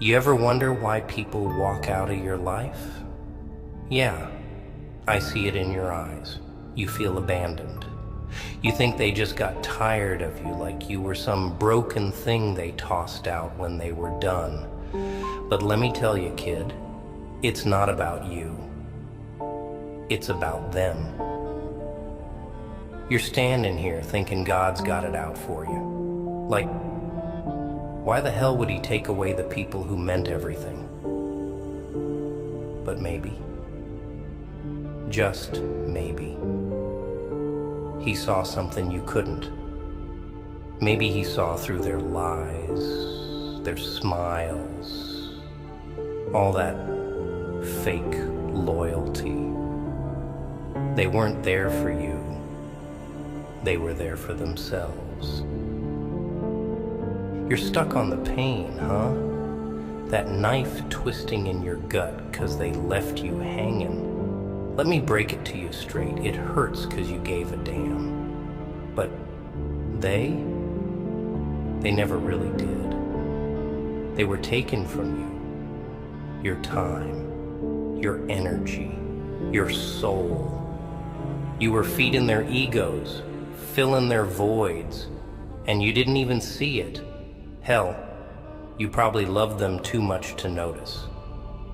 You ever wonder why people walk out of your life? Yeah, I see it in your eyes. You feel abandoned. You think they just got tired of you, like you were some broken thing they tossed out when they were done. But let me tell you, kid, it's not about you. It's about them. You're standing here thinking God's got it out for you. Like, why the hell would he take away the people who meant everything? But maybe, just maybe, he saw something you couldn't. Maybe he saw through their lies, their smiles, all that fake loyalty. They weren't there for you. They were there for themselves. You're stuck on the pain, huh? That knife twisting in your gut 'cause they left you hanging. Let me break it to you straight. It hurts 'cause you gave a damn. But they never really did. They were taken from you. Your time, your energy, your soul. You were feeding their egos, filling their voids, and you didn't even see it. Hell, you probably loved them too much to notice.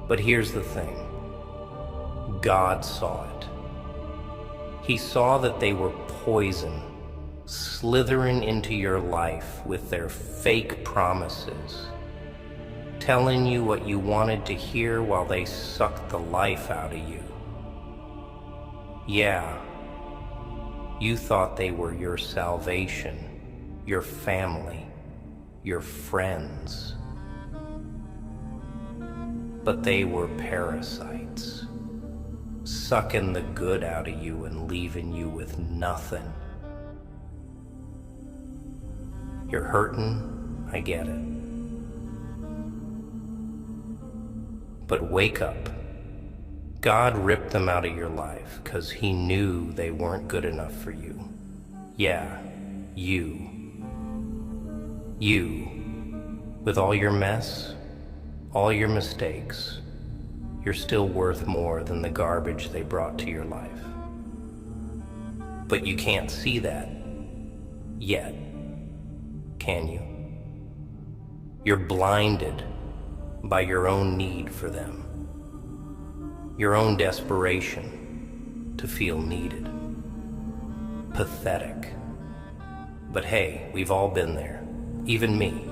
But here's the thing. God saw it. He saw that they were poison, slithering into your life with their fake promises, telling you what you wanted to hear while they sucked the life out of you. Yeah, you thought they were your salvation, your family, your friends. But they were parasites, sucking the good out of you and leaving you with nothing. You're hurting, I get it. But wake up. God ripped them out of your life 'cause he knew they weren't good enough for you. Yeah, you. You, with all your mess, all your mistakes, you're still worth more than the garbage they brought to your life. But you can't see that yet, can you? You're blinded by your own need for them, your own desperation to feel needed. Pathetic. But hey, we've all been there. Even me.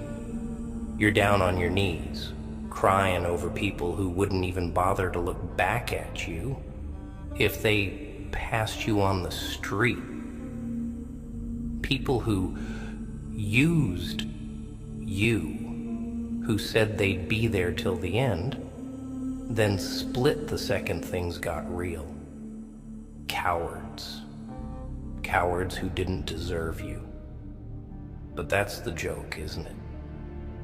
You're down on your knees, crying over people who wouldn't even bother to look back at you if they passed you on the street. People who used you, who said they'd be there till the end, then split the second things got real. Cowards. Cowards who didn't deserve you. But that's the joke, isn't it?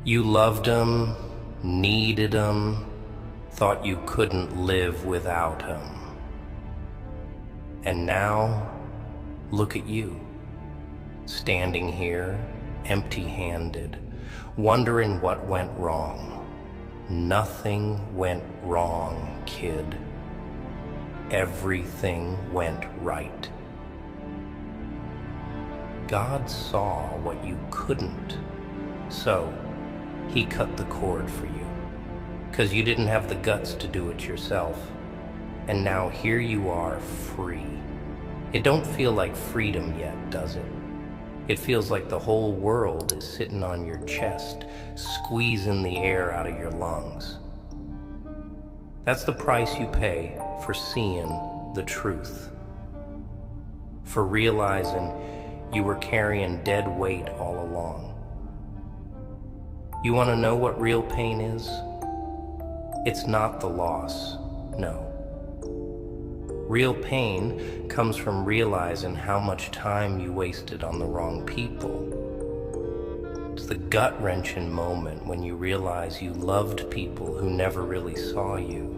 You loved them, needed them, thought you couldn't live without them. And now, look at you, standing here, empty-handed, wondering what went wrong. Nothing went wrong, kid. Everything went right. God saw what you couldn't, so he cut the cord for you, 'cause you didn't have the guts to do it yourself. And now here you are, free. It don't feel like freedom yet, does it? It feels like the whole world is sitting on your chest, squeezing the air out of your lungs. That's the price you pay for seeing the truth, for realizing you were carrying dead weight all along. You want to know what real pain is? It's not the loss, no. Real pain comes from realizing how much time you wasted on the wrong people. It's the gut-wrenching moment when you realize you loved people who never really saw you,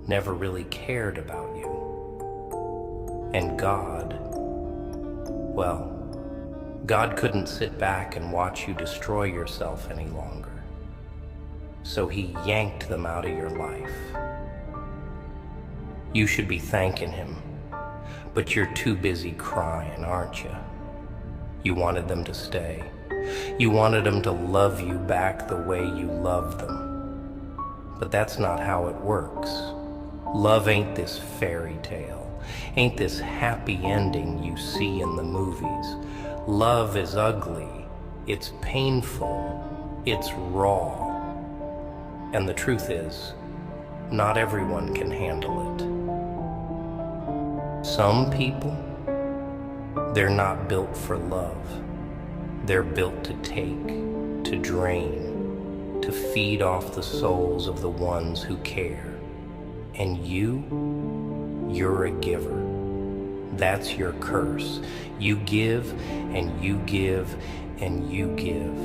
never really cared about you. And God, well, God couldn't sit back and watch you destroy yourself any longer. so he yanked them out of your life. You should be thanking him, but you're too busy crying, aren't you? You wanted them to stay. You wanted them to love you back the way you loved them. But that's not how it works. Love ain't this fairy tale, ain't this happy ending you see in the movies. Love is ugly, it's painful, it's raw. And the truth is, not everyone can handle it. Some people, they're not built for love. They're built to take, to drain, to feed off the souls of the ones who care. And you're a giver. That's your curse. You give and you give and you give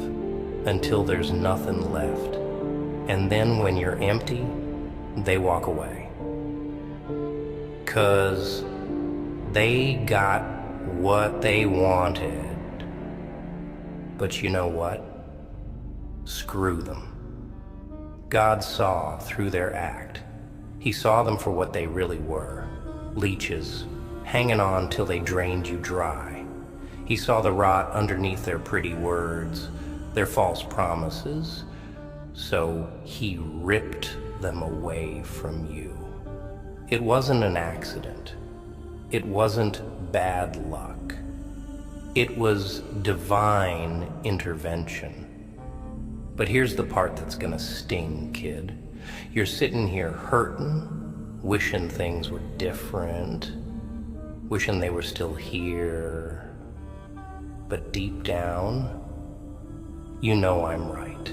until there's nothing left. And then when you're empty, they walk away. 'Cause they got what they wanted. But you know what? Screw them. God saw through their act. He saw them for what they really were. Leeches, hanging on till they drained you dry. He saw the rot underneath their pretty words, their false promises. So he ripped them away from you. It wasn't an accident. It wasn't bad luck. It was divine intervention. But here's the part that's gonna sting, kid. You're sitting here hurting, wishing things were different, wishing they were still here. But deep down, you know I'm right.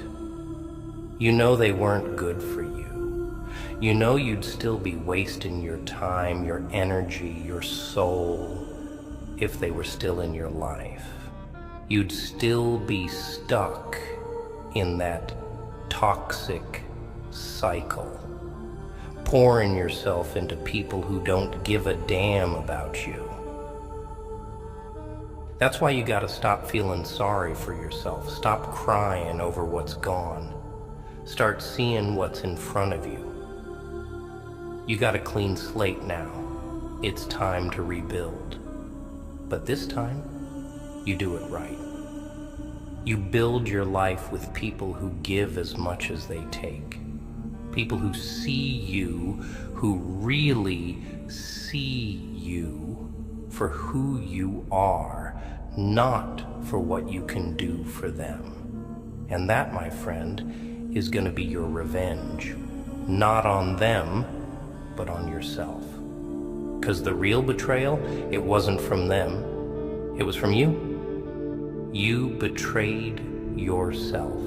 You know they weren't good for you. You know you'd still be wasting your time, your energy, your soul if they were still in your life. You'd still be stuck in that toxic cycle, pouring yourself into people who don't give a damn about you. That's why you gotta stop feeling sorry for yourself. Stop crying over what's gone. Start seeing what's in front of you. You got a clean slate now. It's time to rebuild. But this time, you do it right. You build your life with people who give as much as they take. People who see you, who really see you for who you are, not for what you can do for them. And that, my friend, is going to be your revenge. Not on them, but on yourself. Because the real betrayal, it wasn't from them. It was from you. You betrayed yourself.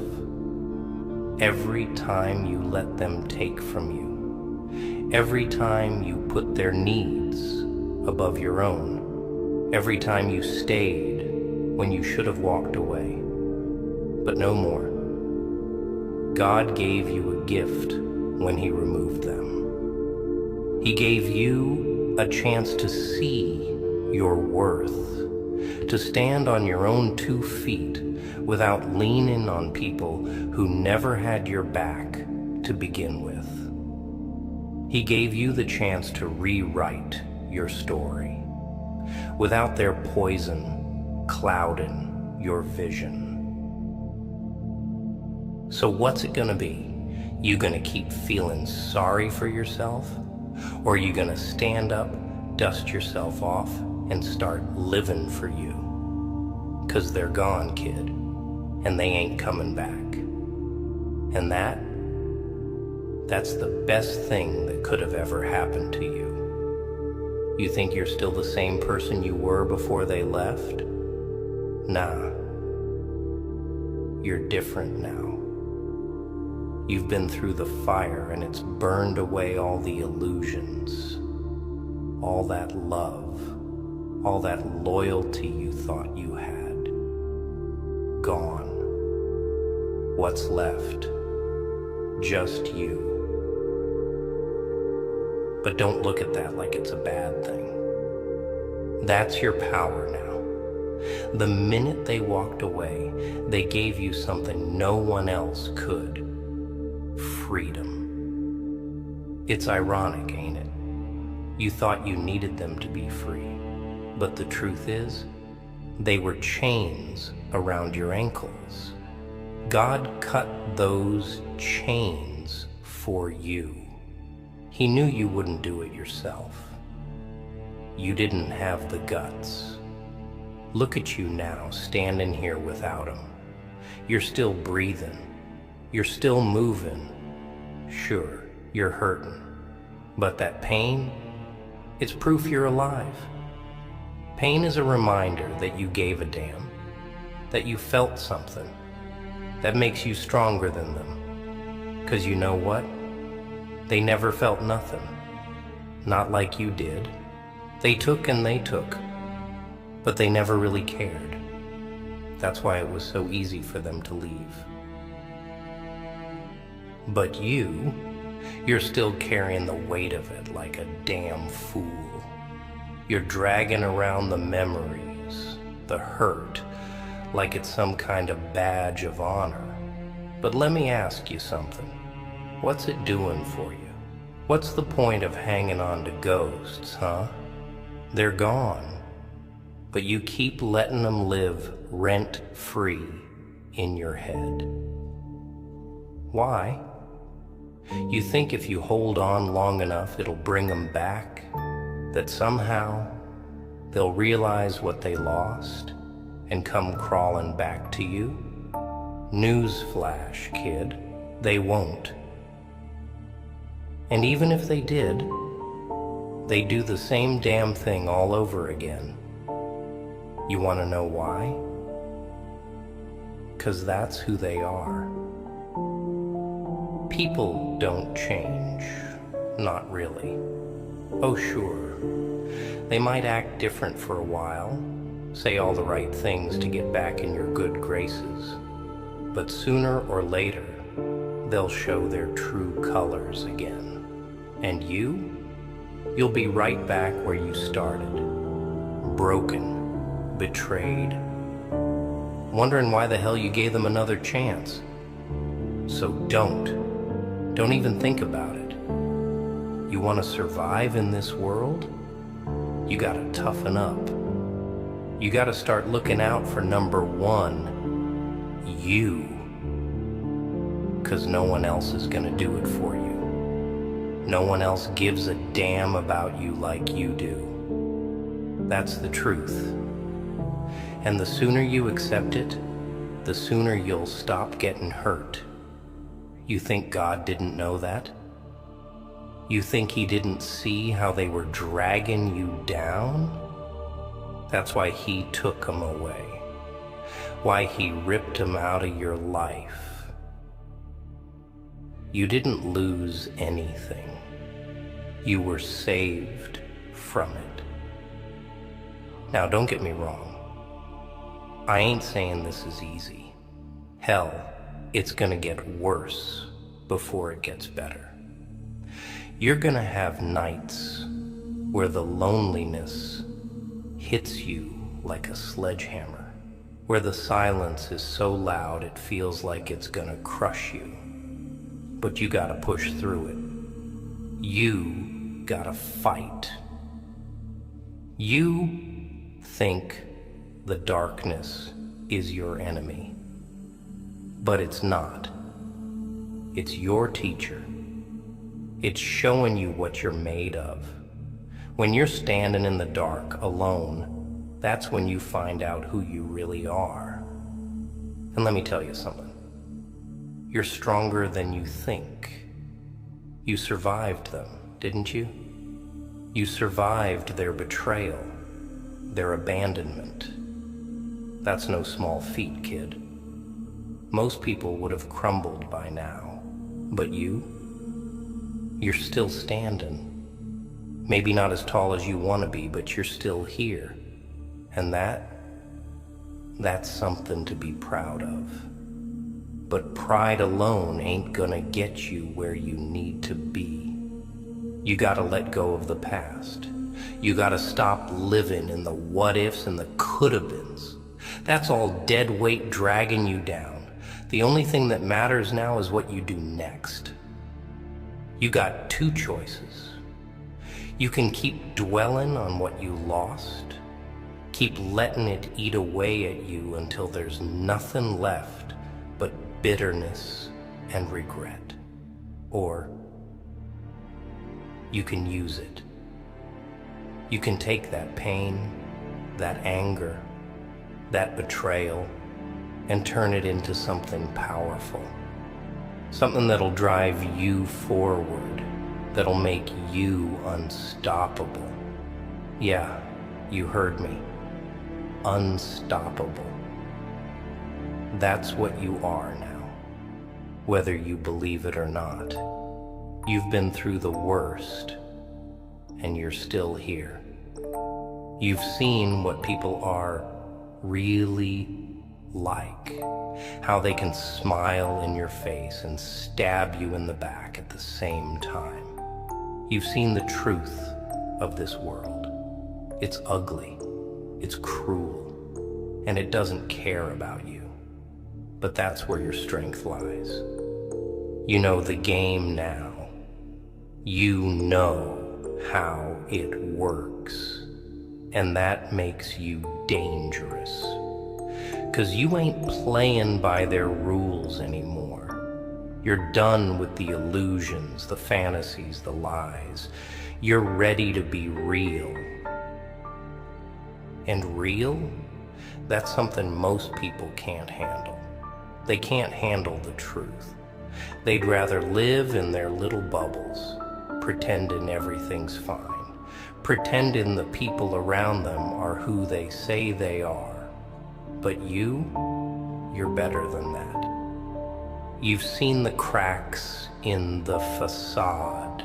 Every time you let them take from you. Every time you put their needs above your own. Every time you stayed when you should have walked away. But no more. God gave you a gift when he removed them. He gave you a chance to see your worth, to stand on your own 2 feet without leaning on people who never had your back to begin with. He gave you the chance to rewrite your story without their poison clouding your vision. So what's it gonna be? You gonna keep feeling sorry for yourself? Or are you gonna stand up, dust yourself off, and start living for you? 'Cause they're gone, kid, and they ain't coming back. And that's the best thing that could have ever happened to you. You think you're still the same person you were before they left? Nah. You're different now. You've been through the fire and it's burned away all the illusions, all that love, all that loyalty you thought you had. Gone. What's left? Just you. But don't look at that like it's a bad thing. That's your power now. The minute they walked away, they gave you something no one else could. freedom. It's ironic, ain't it? You thought you needed them to be free, but the truth is, they were chains around your ankles. God cut those chains for you. He knew you wouldn't do it yourself. You didn't have the guts. Look at you now, standing here without them. You're still breathing. You're still moving. Sure, you're hurting. But that pain, it's proof you're alive. Pain is a reminder that you gave a damn, that you felt something, that makes you stronger than them. 'Cause you know what? They never felt nothing. Not like you did. They took and they took, but they never really cared. That's why it was so easy for them to leave. But you're still carrying the weight of it like a damn fool. You're dragging around the memories, the hurt, like it's some kind of badge of honor. But let me ask you something. What's it doing for you? What's the point of hanging on to ghosts, huh? They're gone, but you keep letting them live rent-free in your head. Why? You think if you hold on long enough, it'll bring them back? That somehow they'll realize what they lost and come crawling back to you? Newsflash, kid, they won't. And even if they did, they do the same damn thing all over again. You want to know why? 'Cause that's who they are. People don't change. Not really. Oh, sure. They might act different for a while, say all the right things to get back in your good graces. But sooner or later, they'll show their true colors again. And you'll be right back where you started. Broken, betrayed, wondering why the hell you gave them another chance. So don't even think about it. You want to survive in this world? You gotta toughen up. You gotta start looking out for number one, you. 'Cause no one else is gonna do it for you. No one else gives a damn about you like you do. That's the truth. And the sooner you accept it, the sooner you'll stop getting hurt. You think God didn't know that? You think He didn't see how they were dragging you down? That's why He took them away. Why He ripped them out of your life. You didn't lose anything. You were saved from it. Now, don't get me wrong. I ain't saying this is easy. Hell, it's gonna get worse before it gets better. You're gonna have nights where the loneliness hits you like a sledgehammer, where the silence is so loud it feels like it's gonna crush you. But you gotta push through it. You gotta fight. You think the darkness is your enemy, but it's not. It's your teacher. It's showing you what you're made of. When you're standing in the dark alone, that's when you find out who you really are. And let me tell you something. You're stronger than you think. You survived them, didn't you? You survived their betrayal, their abandonment. That's no small feat, kid. Most people would have crumbled by now, but you're still standing. Maybe not as tall as you want to be, but you're still here. And that's something to be proud of. But pride alone ain't gonna get you where you need to be. You gotta let go of the past. You gotta stop living in the what-ifs and the could-have-beens. That's all dead weight dragging you down. The only thing that matters now is what you do next. You got two choices. You can keep dwelling on what you lost, keep letting it eat away at you until there's nothing left but bitterness and regret. Or you can use it. You can take that pain, that anger, that betrayal, and turn it into something powerful. Something that'll drive you forward, that'll make you unstoppable. Yeah, you heard me. Unstoppable. That's what you are now, whether you believe it or not. You've been through the worst, and you're still here. You've seen what people are really like, how they can smile in your face and stab you in the back at the same time. You've seen the truth of this world. It's ugly, it's cruel, and it doesn't care about you. But that's where your strength lies. You know the game now. You know how it works. And that makes you dangerous. 'Cause you ain't playing by their rules anymore. You're done with the illusions, the fantasies, the lies. You're ready to be real. And real? That's something most people can't handle. They can't handle the truth. They'd rather live in their little bubbles, pretending everything's fine, pretending the people around them are who they say they are. But you're better than that. You've seen the cracks in the facade.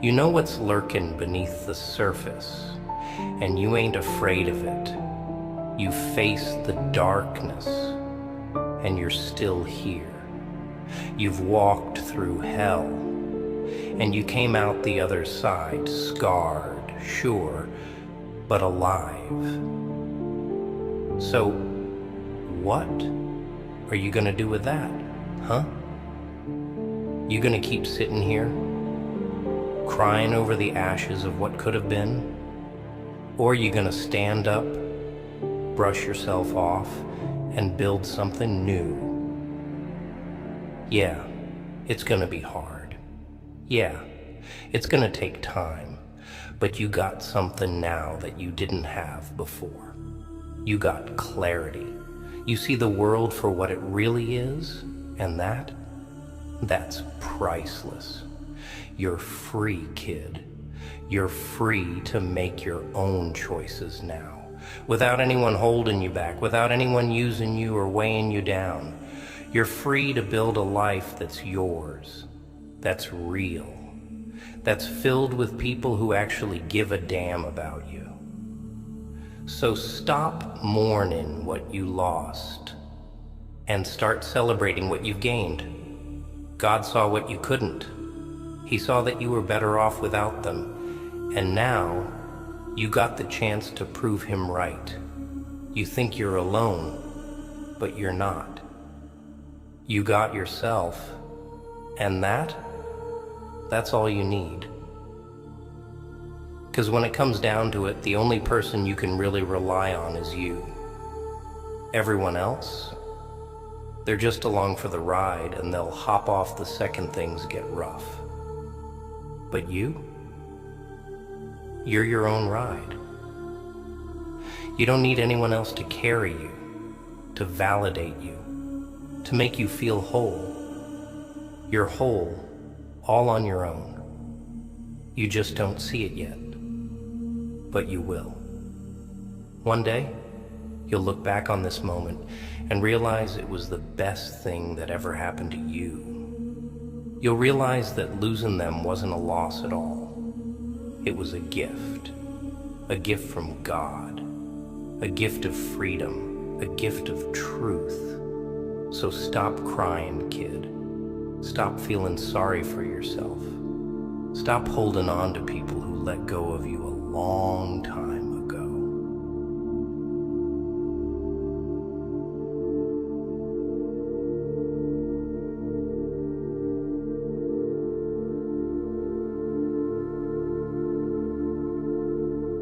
You know what's lurking beneath the surface, and you ain't afraid of it. You face the darkness, and you're still here. You've walked through hell, and you came out the other side, scarred, sure, but alive. So, what are you gonna do with that, huh? You gonna keep sitting here, crying over the ashes of what could have been? Or you gonna stand up, brush yourself off, and build something new? Yeah, it's gonna be hard. Yeah, it's gonna take time, but you got something now that you didn't have before. You got clarity. You see the world for what it really is, and that's priceless. You're free, kid. You're free to make your own choices now, without anyone holding you back, without anyone using you or weighing you down. You're free to build a life that's yours, that's real, that's filled with people who actually give a damn about you. So stop mourning what you lost and start celebrating what you've gained. God saw what you couldn't. He saw that you were better off without them. And now you got the chance to prove him right. You think you're alone, but you're not. You got yourself, and that's all you need. Because when it comes down to it, the only person you can really rely on is you. Everyone else, they're just along for the ride, and they'll hop off the second things get rough. But you're your own ride. You don't need anyone else to carry you, to validate you, to make you feel whole. You're whole, all on your own. You just don't see it yet. But you will. One day, you'll look back on this moment and realize it was the best thing that ever happened to you. You'll realize that losing them wasn't a loss at all. It was a gift from God, a gift of freedom, a gift of truth. So stop crying, kid. Stop feeling sorry for yourself. Stop holding on to people who let go of you a long time